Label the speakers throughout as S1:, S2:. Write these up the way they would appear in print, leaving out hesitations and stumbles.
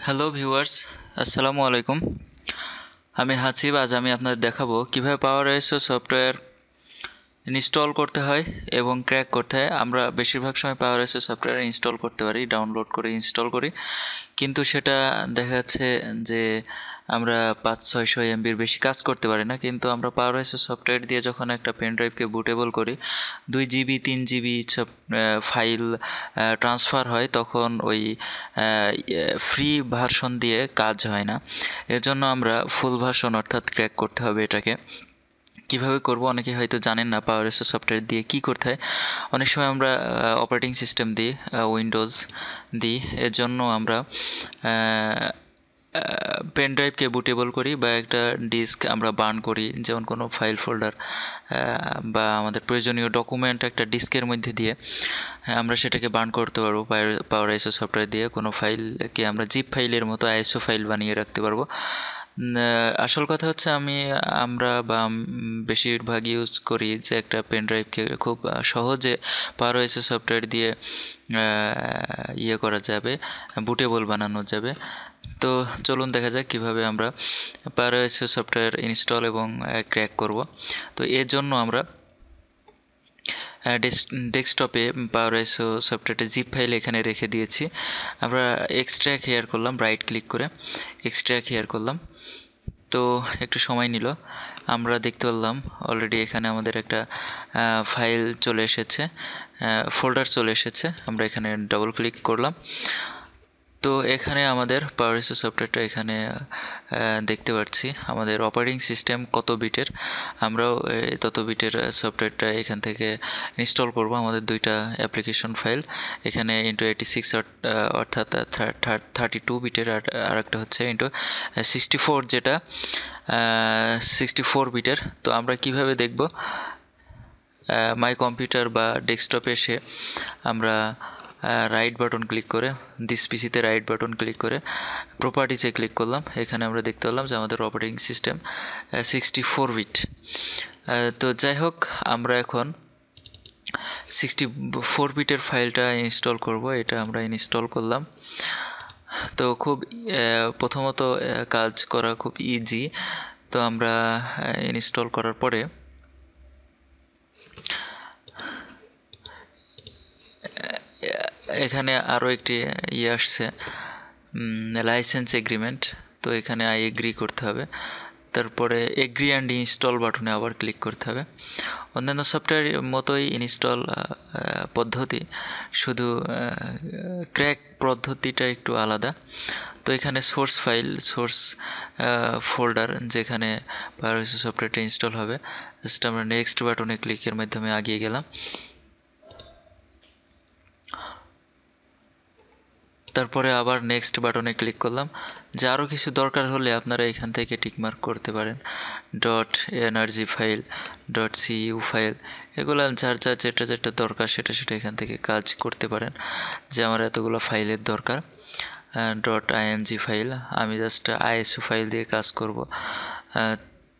S1: Hello viewers, আসসালামু আলাইকুম। আমি হাসিব। আজ আমি আপনাদের দেখাবো কিভাবে পাওয়ার এসও সফটওয়্যার ইনস্টল করতে হয় এবং ক্র্যাক করতে হয়। আমরা বেশিরভাগ সময় পাওয়ার এসও সফটওয়্যার ইনস্টল করতে পারি, ডাউনলোড করে ইনস্টল করি, কিন্তু সেটা দেখা যাচ্ছে যে আমরা 500-600 এমবির বেশি কাজ করতে পারি না। কিন্তু আমরা পাওয়ার এসও সফটওয়্যার দিয়ে যখন একটা পেন ড্রাইভকে বুটেবল করি, 2 জিবি 3 জিবি সব ফাইল ট্রান্সফার হয়, তখন ওই ফ্রি ভার্সন দিয়ে কাজ হয় না। এর জন্য আমরা ফুল ভার্সন অর্থাৎ ক্র্যাক করতে হবে। এটাকে কীভাবে করব অনেকে হয়তো জানেন না। পাওয়ার এসও সফটওয়্যার দিয়ে কী করতে হয়। অনেক সময় আমরা অপারেটিং সিস্টেম দিই, উইন্ডোজ দিই। এর জন্য আমরা পেন ড্রাইভকে বুটেবল করি বা একটা ডিস্ক আমরা বার্ন করি, যেমন কোনো ফাইল ফোল্ডার বা আমাদের প্রয়োজনীয় ডকুমেন্ট একটা ডিস্কের মধ্যে দিয়ে আমরা সেটাকে বার্ন করতে পারবো। পাওয়ার আইএসও সফটওয়্যার দিয়ে কোনো ফাইলকে আমরা জিপ ফাইলের মতো আইএসও ফাইল বানিয়ে রাখতে পারবো। আসল কথা হচ্ছে আমরা বেশিরভাগ ইউজ করি যে একটা পেন ড্রাইভকে খুব সহজে পাওয়ার আইএসও সফটওয়্যার দিয়ে করা যাবে, বুটেবল বানানো যাবে। তো চলুন দেখা যাক কীভাবে আমরা পাওয়ার আইএসও সফটওয়্যার ইনস্টল এবং ক্র্যাক করব। তো এর জন্য আমরা ডেস্কটপে পাওয়ার আইএসও সফটওয়্যারটা জিপ ফাইল এখানে রেখে দিয়েছি। আমরা এক্সট্র্যাক্ট হেয়ার করলাম, রাইট ক্লিক করে এক্সট্র্যাক্ট হেয়ার করলাম। তো একটু সময় নিল। আমরা দেখতে পারলাম অলরেডি এখানে আমাদের একটা ফাইল চলে এসেছে, ফোল্ডার চলে এসেছে। আমরা এখানে ডাবল ক্লিক করলাম। তো এখানে আমাদের পাওয়ার এসও সফটওয়্যারটা এখানে দেখতে পাচ্ছি। আমাদের অপারেটিং সিস্টেম কত বিটের, আমরাও তত বিটের সফটওয়্যারটা এখান থেকে ইনস্টল করব। আমাদের দুইটা অ্যাপ্লিকেশন ফাইল, এখানে x86 অর্থাৎ 32 বিটের, আর একটা হচ্ছে x64, যেটা 64 বিটের। তো আমরা কিভাবে দেখব, মাই কম্পিউটার বা ডেস্কটপে এসে আমরা রাইট বাটন ক্লিক করে, দিস পিসিতে রাইট বাটন ক্লিক করে প্রপার্টিসে ক্লিক করলাম। এখানে আমরা দেখতে পেলাম যে আমাদের অপারেটিং সিস্টেম 64 বিট। তো যাই হোক, আমরা এখন 64 বিটের ফাইলটা ইনস্টল করব। এটা আমরা ইনস্টল করলাম। তো খুব প্রথমত কাজ করা খুব ইজি। তো আমরা ইনস্টল করার পরে এখানে আরও একটি আসছে, লাইসেন্স এগ্রিমেন্ট। তো এখানে আই এগ্রি করতে হবে। তারপরে এগ্রি অ্যান্ড ইনস্টল বাটনে আবার ক্লিক করতে হবে। অন্যান্য সফটওয়্যারের মতোই ইনস্টল পদ্ধতি, শুধু ক্র্যাক পদ্ধতিটা একটু আলাদা। তো এখানে সোর্স ফাইল, সোর্স ফোল্ডার যেখানে পাওয়ার এসও সফটওয়্যারটা ইনস্টল হবে, জাস্ট আমরা নেক্সট বাটনে ক্লিকের মাধ্যমে এগিয়ে গেলাম। তারপরে আবার নেক্সট বাটনে ক্লিক করলাম। যে আরও কিছু দরকার হলে আপনারা এখান থেকে টিকমার্ক করতে পারেন, .এনার্জি ফাইল, .cu ফাইল, এগুলো যার যেটা দরকার সেটা এখান থেকে কাজ করতে পারেন। যে আমার এতগুলো ফাইলের দরকার, .img ফাইল, আমি জাস্ট আইএসও ফাইল দিয়ে কাজ করব।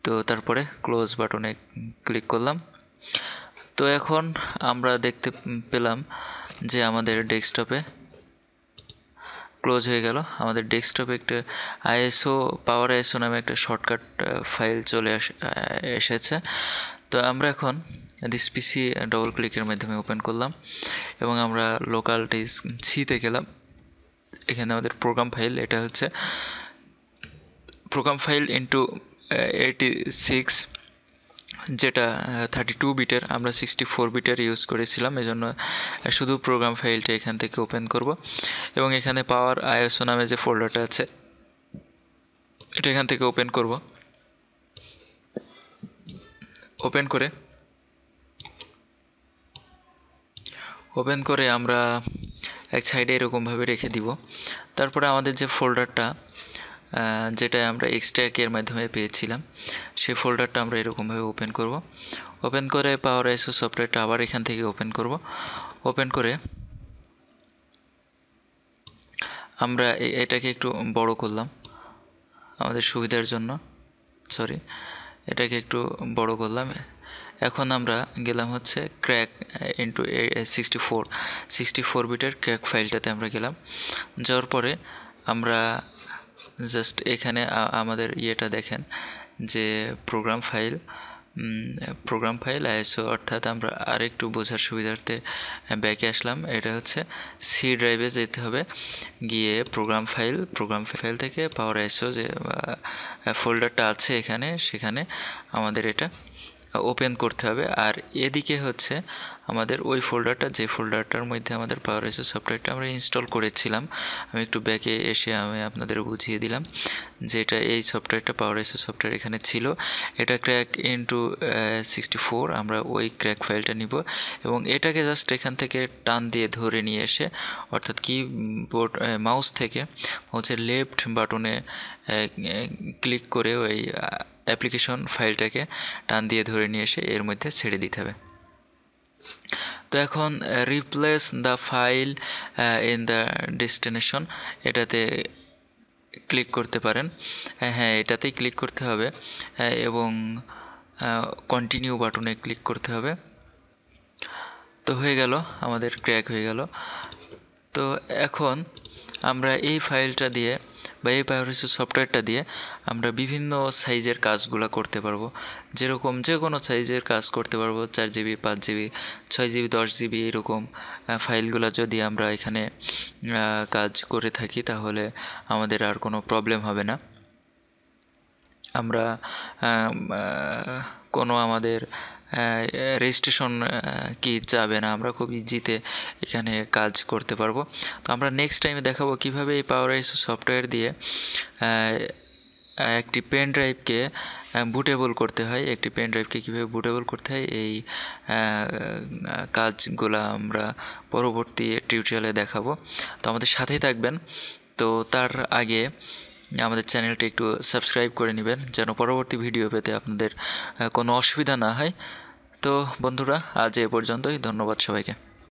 S1: তো তারপরে ক্লোজ বাটনে ক্লিক করলাম। তো এখন আমরা দেখতে পেলাম যে আমাদের ডেস্কটপে ক্লোজ হয়ে গেল। আমাদের ডেস্কটপে একটা পাওয়ার আইএসও নামে একটা শর্টকাট ফাইল চলে এসেছে। তো আমরা এখন দিস পিসি ডবল ক্লিকের মাধ্যমে ওপেন করলাম এবং আমরা লোকাল ডিস্ক সিতে গেলাম। এখানে আমাদের প্রোগ্রাম ফাইল, এটা হচ্ছে প্রোগ্রাম ফাইল x86, যেটা 32 বিটের। আমরা 64 বিটের ইউজ করেছিলাম, এজন্য শুধু প্রোগ্রাম ফাইলটা এখান থেকে ওপেন করব এবং এখানে পাওয়ার আইএসও নামে যে ফোল্ডারটা আছে এটা এখান থেকে ওপেন করব। ওপেন করে আমরা এক সাইডে এরকমভাবে রেখে দিব। তারপরে আমাদের যে ফোল্ডারটা, যেটা আমরা এক্সট্র্যাক্টের মাধ্যমে পেয়েছিলাম, সেই ফোল্ডারটা আমরা এরকমভাবে ওপেন করব। ওপেন করে পাওয়ার আইএসও সফটওয়্যারটা আবার এখান থেকে ওপেন করব। ওপেন করে আমরা এটাকে একটু বড় করলাম আমাদের সুবিধার জন্য, এটাকে একটু বড় করলাম। এখন আমরা গেলাম হচ্ছে ক্র্যাক x64 বিটের ক্র্যাক ফাইলটাতে আমরা গেলাম। যাওয়ার পরে আমরা জাস্ট এখানে আমাদের ইয়েটা দেখেন যে প্রোগ্রাম ফাইল আইএসও, অর্থাৎ আমরা আরেকটু বোঝার সুবিধার্থে ব্যাকে আসলাম। এটা হচ্ছে সি ড্রাইভে যেতে হবে, গিয়ে প্রোগ্রাম ফাইল থেকে পাওয়ার আইএসও যে ফোল্ডারটা আছে এখানে, সেখানে আমাদের এটা ওপেন করতে হবে। আর এদিকে হচ্ছে আমাদের ওই ফোল্ডারটা, যে ফোল্ডারটার মধ্যে আমাদের পাওয়ার আইএসও সফটওয়্যারটা আমরা ইনস্টল করেছিলাম, আমি একটু ব্যাকে এসে আমি আপনাদের বুঝিয়ে দিলাম যেটা এই সফটওয়্যারটা পাওয়ার আইএসও সফটওয়্যার এখানে ছিল। এটা ক্র্যাক ইনটু 64, আমরা ওই ক্র্যাক ফাইলটা নিব এবং এটাকে জাস্ট এখান থেকে টান দিয়ে ধরে নিয়ে এসে, অর্থাৎ কিবোর্ড মাউস থেকে মাউসের লেফট বাটনে ক্লিক করে ওই অ্যাপ্লিকেশন ফাইলটাকে টান দিয়ে ধরে নিয়ে এসে এর মধ্যে ছেড়ে দিতে হবে। তো এখন replace the file in the destination, এটাতে ক্লিক করতে পারেন। হ্যাঁ, এটাতেই ক্লিক করতে হবে এবং কন্টিনিউ বাটনে ক্লিক করতে হবে। তো হয়ে গেল, আমাদের ক্র্যাক হয়ে গেল। তো এখন আমরা এই ফাইলটা দিয়ে বা এই পাওয়ার আইএসও সফটওয়্যারটা দিয়ে আমরা বিভিন্ন সাইজের কাজগুলো করতে পারবো। যেরকম যে কোনো সাইজের কাজ করতে পারবো, 4 জিবি, 5 জিবি, 6 জিবি, 10 জিবি, এরকম ফাইলগুলো যদি আমরা এখানে কাজ করে থাকি তাহলে আমাদের আর কোনো প্রবলেম হবে না। আমরা কোনো আমাদের রেজিস্ট্রেশন কি যাবে না, আমরা খুব ইজিতে এখানে কাজ করতে পারবো। তো আমরা নেক্সট টাইমে দেখাবো কিভাবে এই পাওয়ার আইএসও সফটওয়্যার দিয়ে একটি পেন ড্রাইভকে বুটেবল করতে হয়, কীভাবে বুটেবল করতে হয়, এই কাজগুলো আমরা পরবর্তী টিউটোরিয়ালে দেখাবো। তো আমাদের সাথেই থাকবেন। তো তার আগে আমাদের চ্যানেলটি একটু সাবস্ক্রাইব করে নেবেন যেন পরবর্তী ভিডিও পেতে আপনাদের কোনো অসুবিধা না হয়। তো বন্ধুরা, আজ এ পর্যন্তই। ধন্যবাদ সবাইকে।